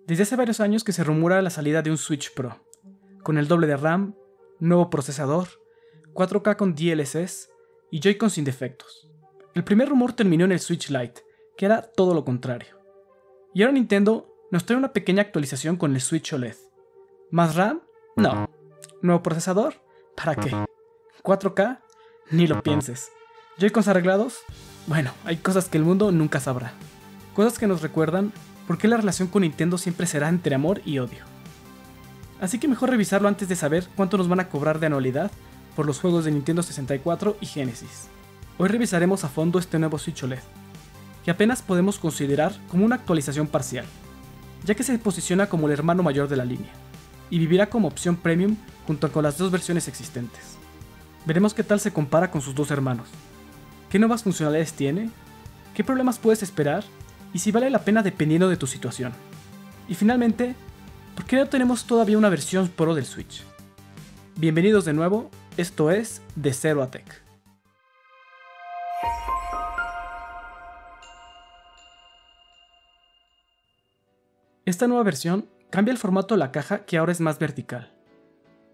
Desde hace varios años que se rumora la salida de un Switch Pro, con el doble de RAM, nuevo procesador, 4K con DLSS y Joy-Con sin defectos. El primer rumor terminó en el Switch Lite, que era todo lo contrario. Y ahora Nintendo nos trae una pequeña actualización con el Switch OLED. ¿Más RAM? No. ¿Nuevo procesador? ¿Para qué? ¿4K? Ni lo pienses. ¿Joy-Cons arreglados? Bueno, hay cosas que el mundo nunca sabrá. Cosas que nos recuerdan por qué la relación con Nintendo siempre será entre amor y odio. Así que mejor revisarlo antes de saber cuánto nos van a cobrar de anualidad por los juegos de Nintendo 64 y Genesis. Hoy revisaremos a fondo este nuevo Switch OLED, que apenas podemos considerar como una actualización parcial, ya que se posiciona como el hermano mayor de la línea, y vivirá como opción premium junto con las dos versiones existentes. Veremos qué tal se compara con sus dos hermanos, qué nuevas funcionalidades tiene, qué problemas puedes esperar y si vale la pena dependiendo de tu situación. Y finalmente, ¿por qué no tenemos todavía una versión Pro del Switch? Bienvenidos de nuevo, esto es De Cero a Tech. Esta nueva versión cambia el formato de la caja, que ahora es más vertical,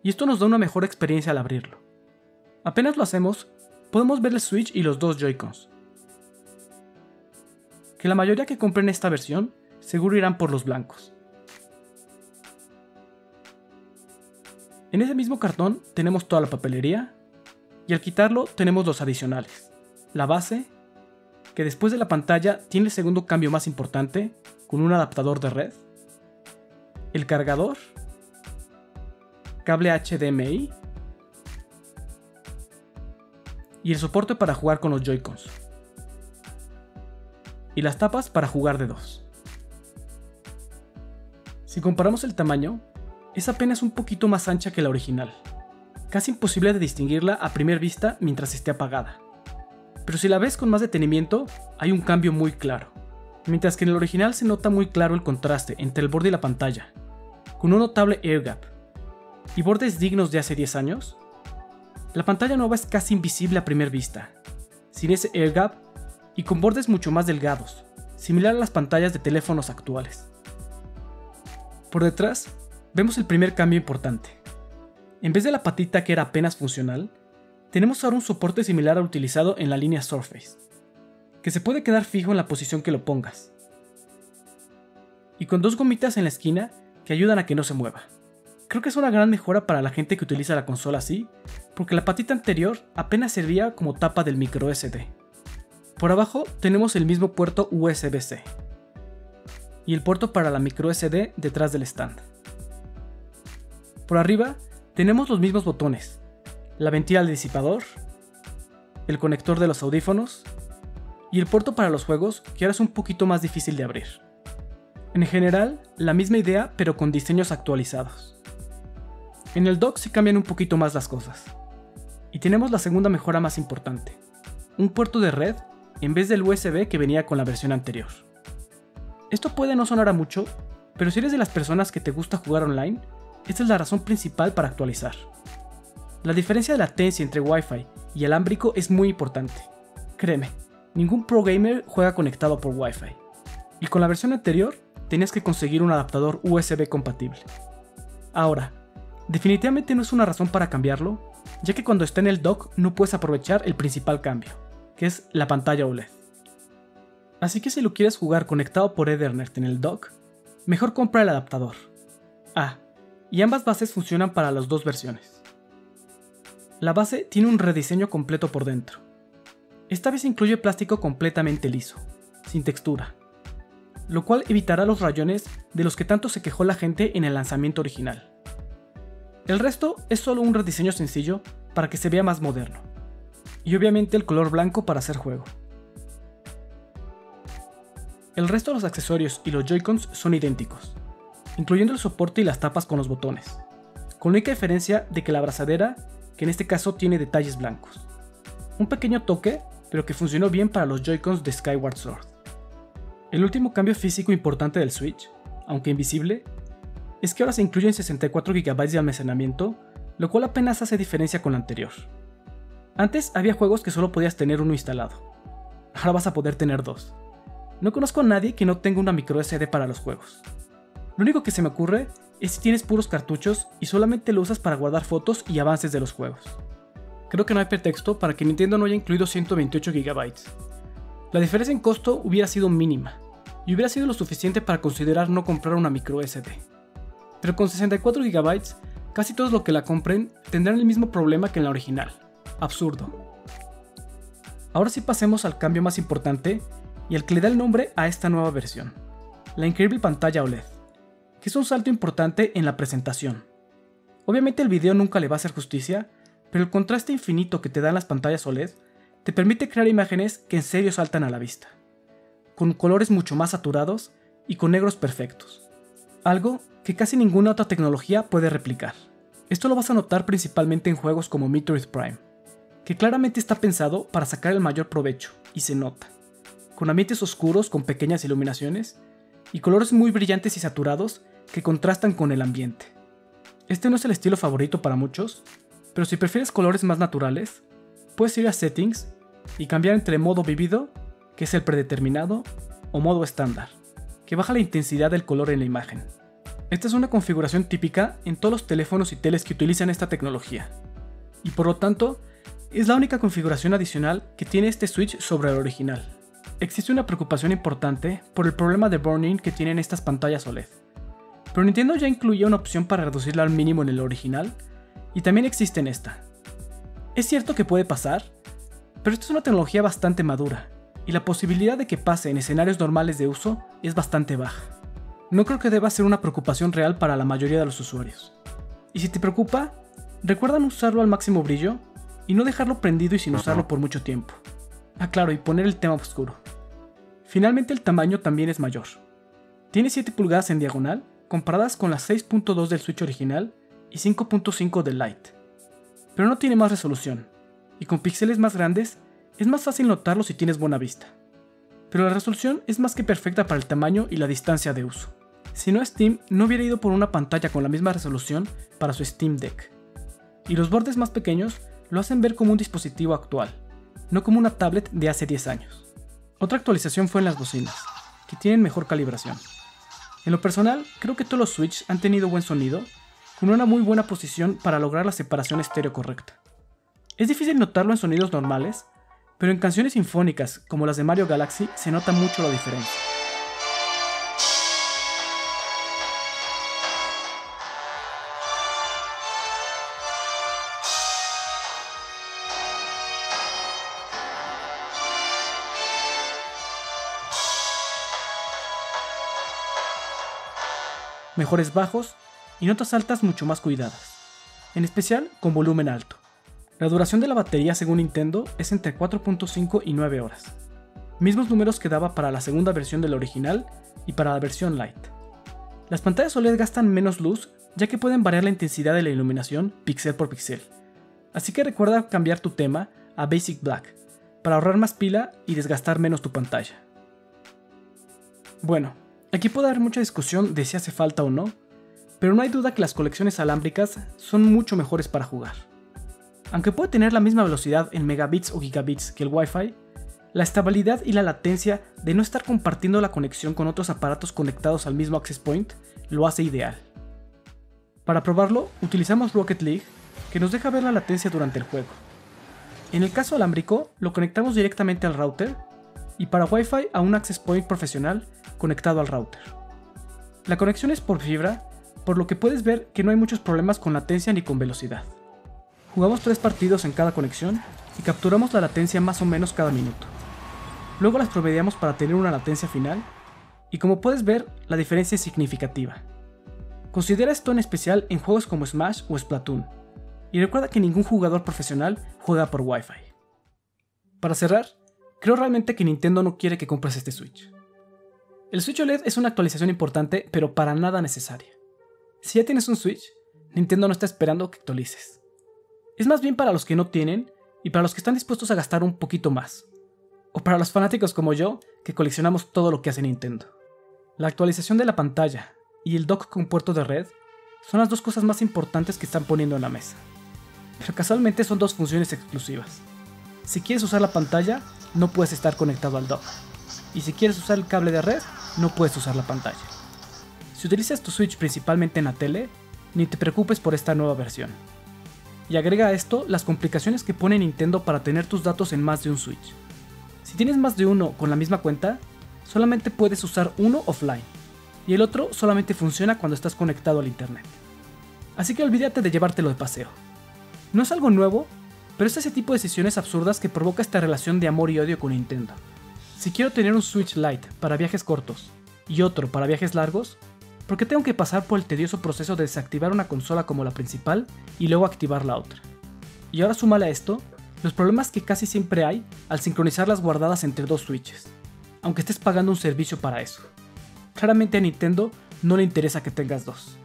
y esto nos da una mejor experiencia al abrirlo. Apenas lo hacemos, podemos ver el Switch y los dos Joy-Cons, que la mayoría que compren esta versión seguro irán por los blancos. En ese mismo cartón tenemos toda la papelería, y al quitarlo tenemos los adicionales. La base, que después de la pantalla tiene el segundo cambio más importante, con un adaptador de red. El cargador, cable HDMI y el soporte para jugar con los Joy-Cons. Y las tapas para jugar de dos. Si comparamos el tamaño, es apenas un poquito más ancha que la original, casi imposible de distinguirla a primera vista mientras esté apagada. Pero si la ves con más detenimiento, hay un cambio muy claro. Mientras que en el original se nota muy claro el contraste entre el borde y la pantalla, con un notable air gap y bordes dignos de hace 10 años, la pantalla nueva es casi invisible a primera vista, sin ese air gap y con bordes mucho más delgados, similar a las pantallas de teléfonos actuales. Por detrás, vemos el primer cambio importante. En vez de la patita que era apenas funcional, tenemos ahora un soporte similar al utilizado en la línea Surface, que se puede quedar fijo en la posición que lo pongas, y con dos gomitas en la esquina que ayudan a que no se mueva. Creo que es una gran mejora para la gente que utiliza la consola así, porque la patita anterior apenas servía como tapa del micro SD. Por abajo tenemos el mismo puerto USB-C, y el puerto para la micro SD detrás del stand. Por arriba tenemos los mismos botones, la ventila del disipador, el conector de los audífonos, y el puerto para los juegos, que ahora es un poquito más difícil de abrir. En general, la misma idea pero con diseños actualizados. En el dock sí cambian un poquito más las cosas. Y tenemos la segunda mejora más importante, un puerto de red en vez del USB que venía con la versión anterior. Esto puede no sonar a mucho, pero si eres de las personas que te gusta jugar online, esta es la razón principal para actualizar. La diferencia de latencia entre Wi-Fi y alámbrico es muy importante. Créeme, ningún pro gamer juega conectado por Wi-Fi. Y con la versión anterior, tenías que conseguir un adaptador USB compatible. Ahora, definitivamente no es una razón para cambiarlo, ya que cuando está en el dock no puedes aprovechar el principal cambio, que es la pantalla OLED. Así que si lo quieres jugar conectado por Ethernet en el dock, mejor compra el adaptador. Y ambas bases funcionan para las dos versiones. La base tiene un rediseño completo por dentro. Esta vez incluye plástico completamente liso, sin textura, lo cual evitará los rayones de los que tanto se quejó la gente en el lanzamiento original. El resto es solo un rediseño sencillo para que se vea más moderno, y obviamente el color blanco para hacer juego. El resto de los accesorios y los Joy-Cons son idénticos, incluyendo el soporte y las tapas con los botones, con la única diferencia de que la abrazadera, que en este caso tiene detalles blancos. Un pequeño toque, pero que funcionó bien para los Joy-Cons de Skyward Sword. El último cambio físico importante del Switch, aunque invisible, es que ahora se incluyen 64 GB de almacenamiento, lo cual apenas hace diferencia con lo anterior. Antes había juegos que solo podías tener uno instalado, ahora vas a poder tener dos. No conozco a nadie que no tenga una microSD para los juegos. Lo único que se me ocurre es si tienes puros cartuchos y solamente lo usas para guardar fotos y avances de los juegos. Creo que no hay pretexto para que Nintendo no haya incluido 128 GB. La diferencia en costo hubiera sido mínima, y hubiera sido lo suficiente para considerar no comprar una micro SD. Pero con 64 GB, casi todos los que la compren tendrán el mismo problema que en la original. Absurdo. Ahora sí pasemos al cambio más importante y al que le da el nombre a esta nueva versión, la increíble pantalla OLED, que es un salto importante en la presentación. Obviamente el video nunca le va a hacer justicia, pero el contraste infinito que te dan las pantallas OLED te permite crear imágenes que en serio saltan a la vista, con colores mucho más saturados y con negros perfectos, algo que casi ninguna otra tecnología puede replicar. Esto lo vas a notar principalmente en juegos como Metroid Prime, que claramente está pensado para sacar el mayor provecho, y se nota, con ambientes oscuros con pequeñas iluminaciones y colores muy brillantes y saturados que contrastan con el ambiente. Este no es el estilo favorito para muchos, pero si prefieres colores más naturales, puedes ir a Settings y cambiar entre modo vívido, que es el predeterminado, o modo estándar, que baja la intensidad del color en la imagen. Esta es una configuración típica en todos los teléfonos y teles que utilizan esta tecnología, y por lo tanto, es la única configuración adicional que tiene este Switch sobre el original. Existe una preocupación importante por el problema de burn-in que tienen estas pantallas OLED, pero Nintendo ya incluía una opción para reducirla al mínimo en el original, y también existe en esta. Es cierto que puede pasar, pero esta es una tecnología bastante madura, y la posibilidad de que pase en escenarios normales de uso es bastante baja. No creo que deba ser una preocupación real para la mayoría de los usuarios. Y si te preocupa, recuerda no usarlo al máximo brillo y no dejarlo prendido y sin usarlo por mucho tiempo. Ah, claro, y poner el tema oscuro. Finalmente el tamaño también es mayor. Tiene 7 pulgadas en diagonal, comparadas con las 6.2 del Switch original y 5.5 del Lite. Pero no tiene más resolución, y con píxeles más grandes es más fácil notarlo si tienes buena vista. Pero la resolución es más que perfecta para el tamaño y la distancia de uso. Si no, Steam no hubiera ido por una pantalla con la misma resolución para su Steam Deck. Y los bordes más pequeños lo hacen ver como un dispositivo actual, no como una tablet de hace 10 años. Otra actualización fue en las bocinas, que tienen mejor calibración. En lo personal, creo que todos los Switch han tenido buen sonido, con una muy buena posición para lograr la separación estéreo correcta. Es difícil notarlo en sonidos normales, pero en canciones sinfónicas como las de Mario Galaxy se nota mucho la diferencia. Mejores bajos y notas altas mucho más cuidadas, en especial con volumen alto. La duración de la batería según Nintendo es entre 4.5 y 9 horas, mismos números que daba para la segunda versión del original y para la versión Lite. Las pantallas OLED gastan menos luz ya que pueden variar la intensidad de la iluminación píxel por píxel, así que recuerda cambiar tu tema a Basic Black para ahorrar más pila y desgastar menos tu pantalla. Bueno, aquí puede haber mucha discusión de si hace falta o no, pero no hay duda que las colecciones alámbricas son mucho mejores para jugar. Aunque puede tener la misma velocidad en megabits o gigabits que el Wi-Fi, la estabilidad y la latencia de no estar compartiendo la conexión con otros aparatos conectados al mismo access point lo hace ideal. Para probarlo, utilizamos Rocket League, que nos deja ver la latencia durante el juego. En el caso alámbrico, lo conectamos directamente al router, y para Wi-Fi a un access point profesional conectado al router. La conexión es por fibra, por lo que puedes ver que no hay muchos problemas con latencia ni con velocidad. Jugamos 3 partidos en cada conexión y capturamos la latencia más o menos cada minuto. Luego las promediamos para tener una latencia final, y como puedes ver, la diferencia es significativa. Considera esto en especial en juegos como Smash o Splatoon, y recuerda que ningún jugador profesional juega por Wi-Fi. Para cerrar, creo realmente que Nintendo no quiere que compres este Switch. El Switch OLED es una actualización importante, pero para nada necesaria. Si ya tienes un Switch, Nintendo no está esperando que actualices. Es más bien para los que no tienen y para los que están dispuestos a gastar un poquito más. O para los fanáticos como yo, que coleccionamos todo lo que hace Nintendo. La actualización de la pantalla y el dock con puerto de red son las dos cosas más importantes que están poniendo en la mesa. Pero casualmente son dos funciones exclusivas. Si quieres usar la pantalla, no puedes estar conectado al dock. Y si quieres usar el cable de red, no puedes usar la pantalla. Si utilizas tu Switch principalmente en la tele, ni te preocupes por esta nueva versión. Y agrega a esto las complicaciones que pone Nintendo para tener tus datos en más de un Switch. Si tienes más de uno con la misma cuenta, solamente puedes usar uno offline, y el otro solamente funciona cuando estás conectado al internet. Así que olvídate de llevártelo de paseo. No es algo nuevo, pero es ese tipo de decisiones absurdas que provoca esta relación de amor y odio con Nintendo. Si quiero tener un Switch Lite para viajes cortos y otro para viajes largos, ¿por qué tengo que pasar por el tedioso proceso de desactivar una consola como la principal y luego activar la otra? Y ahora súmale a esto los problemas que casi siempre hay al sincronizar las guardadas entre dos Switches, aunque estés pagando un servicio para eso. Claramente a Nintendo no le interesa que tengas dos.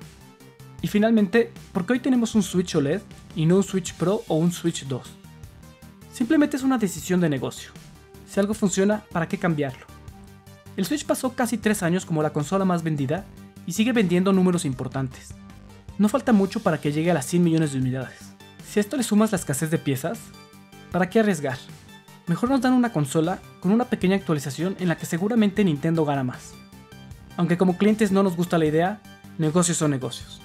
Y finalmente, ¿por qué hoy tenemos un Switch OLED y no un Switch Pro o un Switch 2? Simplemente es una decisión de negocio. Si algo funciona, ¿para qué cambiarlo? El Switch pasó casi 3 años como la consola más vendida y sigue vendiendo números importantes. No falta mucho para que llegue a las 100 millones de unidades. Si a esto le sumas la escasez de piezas, ¿para qué arriesgar? Mejor nos dan una consola con una pequeña actualización en la que seguramente Nintendo gana más. Aunque como clientes no nos gusta la idea, negocios son negocios.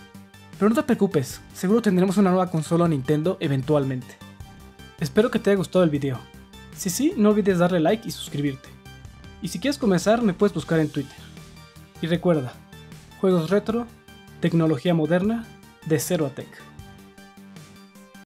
Pero no te preocupes, seguro tendremos una nueva consola Nintendo eventualmente. Espero que te haya gustado el video. Si sí, no olvides darle like y suscribirte. Y si quieres comenzar, me puedes buscar en Twitter. Y recuerda, juegos retro, tecnología moderna, de cero a tech.